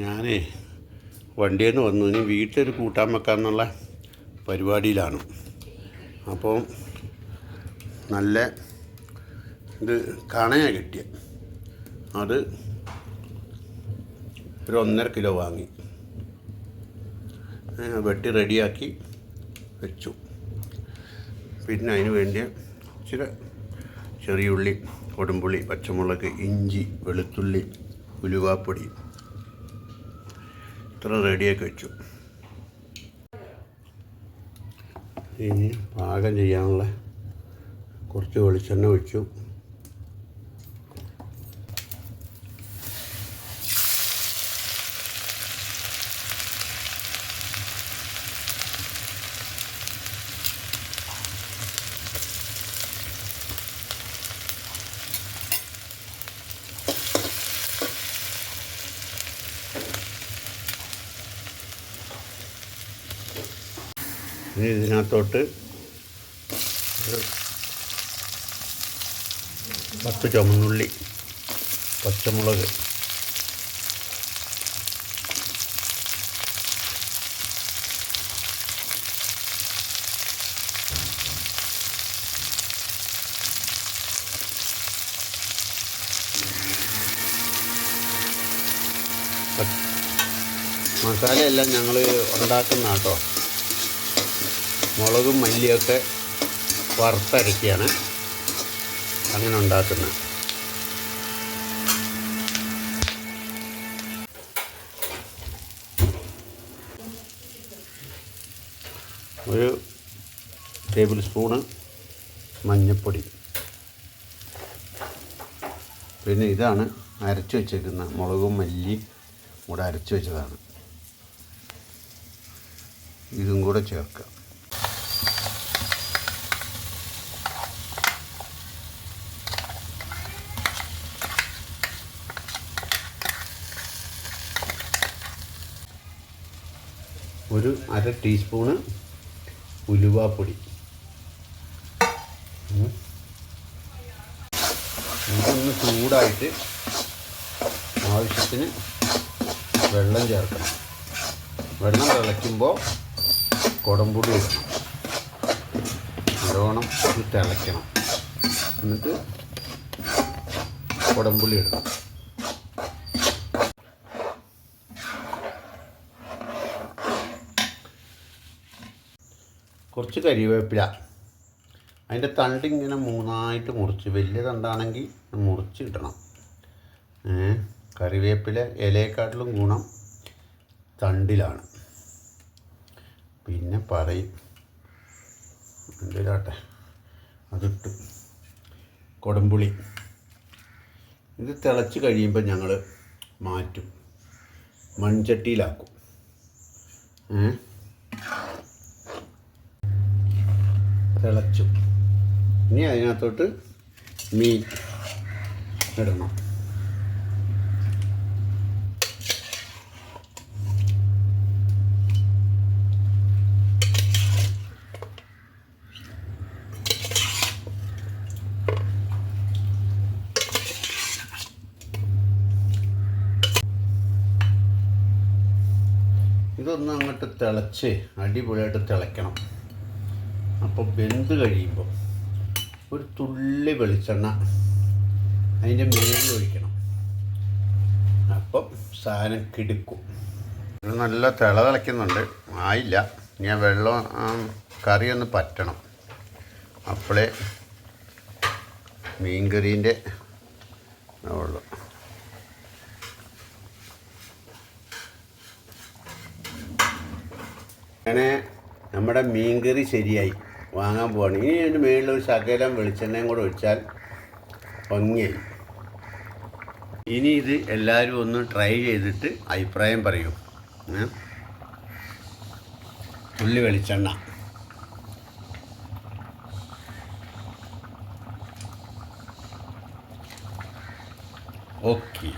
ഞാനേ വണ്ടിയിൽ നിന്ന് വന്നു. ഇനി വീട്ടിലൊരു കൂട്ടാൻ വെക്കാമെന്നുള്ള പരിപാടിയിലാണ്. അപ്പോൾ നല്ല ഇത് കണയാണ് കിട്ടിയത്. അത് ഒരു 1.5 കിലോ വാങ്ങി വെട്ടി റെഡിയാക്കി വെച്ചു. പിന്നെ അതിന് വേണ്ടിയ ഇച്ചിരി ചെറിയുള്ളി, കൊടുമ്പുളി, പച്ചമുളക്, ഇഞ്ചി, വെളുത്തുള്ളി, ഉലുവാപ്പൊടി ഇത്ര റെഡിയാക്കി വെച്ചു. ഇനി പാകം ചെയ്യാനുള്ള കുറച്ച് വെളിച്ചെണ്ണ ഒഴിച്ചു. ഇനി ഇതിനകത്തോട്ട് 10 ചുവന്നുള്ളി, പച്ചമുളക്, മസാലയെല്ലാം ഞങ്ങൾ ഉണ്ടാക്കുന്ന കേട്ടോ. മുളകും മല്ലിയൊക്കെ വറുത്തരക്കിയാണ് അങ്ങനെ ഉണ്ടാക്കുന്നത്. ഒരു ടേബിൾ സ്പൂണ് മഞ്ഞൾപ്പൊടി. പിന്നെ ഇതാണ് അരച്ച് വെച്ചേക്കുന്ന മുളകും മല്ലി കൂടെ അരച്ച് വെച്ചതാണ്. ഇതും കൂടെ ചേർക്കുക. ഒരു 1/2 ടീസ്പൂണ് ഉലുവാപ്പൊടി. ഇതൊന്ന് ചൂടായിട്ട് ആവശ്യത്തിന് വെള്ളം ചേർക്കണം. വെള്ളം തിളയ്ക്കുമ്പോൾ കുടംപുളി ഇടണം. നല്ലോണം ഇത് തിളയ്ക്കണം. എന്നിട്ട് കുടംപുളി ഇടണം. കുറച്ച് കരിവേപ്പില, അതിൻ്റെ തണ്ടിങ്ങനെ 3ആയിട്ട് മുറിച്ച്, വലിയ തണ്ടാണെങ്കിൽ മുറിച്ച് ഇടണം. കറിവേപ്പില ഇലയെക്കാട്ടിലും ഗുണം തണ്ടിലാണ്. പിന്നെ പറയും എന്തിലാട്ടെ അതിട്ട് കുടംപുളി. ഇത് തിളച്ച് കഴിയുമ്പോൾ ഞങ്ങൾ മാറ്റും, മൺചട്ടിയിലാക്കും. തിളച്ചു. ഇനി അതിനകത്തോട്ട് മീൻ ഇടണം. ഇതൊന്നും അങ്ങോട്ട് തിളച്ച് അടിപൊളിയായിട്ട് തിളയ്ക്കണം. അപ്പോൾ വെന്ത് കഴിയുമ്പോൾ ഒരു തുള്ളി വെളിച്ചെണ്ണ അതിൻ്റെ മേലിൽ ഒഴിക്കണം. അപ്പം സാധനം കിടുക്കും. നല്ല തിളയ്ക്കുന്നുണ്ട്, ആയില്ല. ഞാൻ വെള്ളം കറി ഒന്ന് പറ്റണം. അപ്പോഴേ മീൻകറീൻ്റെ ഉള്ളു. അങ്ങനെ നമ്മുടെ മീൻകറി ശരിയായി. വാങ്ങാൻ പോവാണ്. ഇനി അതിൻ്റെ മേളിൽ ഒരു ശകലം വെളിച്ചെണ്ണയും കൂടെ ഒഴിച്ചാൽ ഭംഗിയായി. ഇനി ഇത് എല്ലാവരും ഒന്ന് ട്രൈ ചെയ്തിട്ട് അഭിപ്രായം പറയൂ. തുള്ളി വെളിച്ചെണ്ണ. ഓക്കെ.